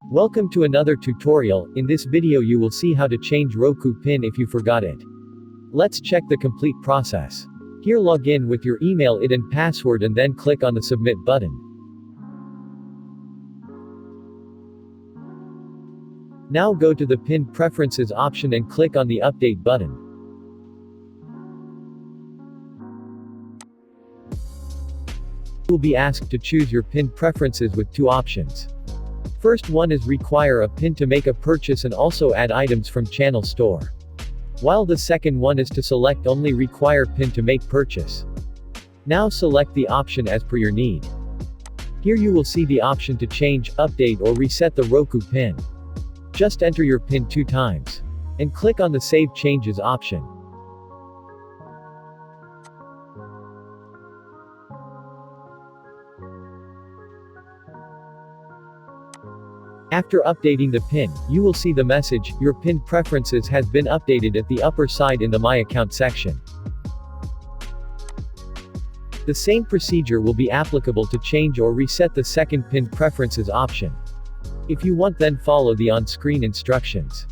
Welcome to another tutorial. In this video you will see how to change Roku PIN if you forgot it. Let's check the complete process. Here log in with your email ID and password and then click on the submit button. Now go to the PIN preferences option and click on the update button. You will be asked to choose your PIN preferences with two options. First one is require a PIN to make a purchase and also add items from channel store. While the second one is to select only require PIN to make purchase. Now select the option as per your need. Here you will see the option to change, update or reset the Roku PIN. Just enter your PIN 2 times. And click on the Save Changes option. After updating the PIN, you will see the message, your PIN preferences has been updated at the upper side in the My Account section. The same procedure will be applicable to change or reset the second PIN preferences option. If you want, then follow the on-screen instructions.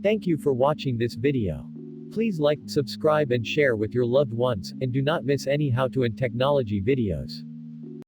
Thank you for watching this video. Please like, subscribe and share with your loved ones, and do not miss any how-to and technology videos.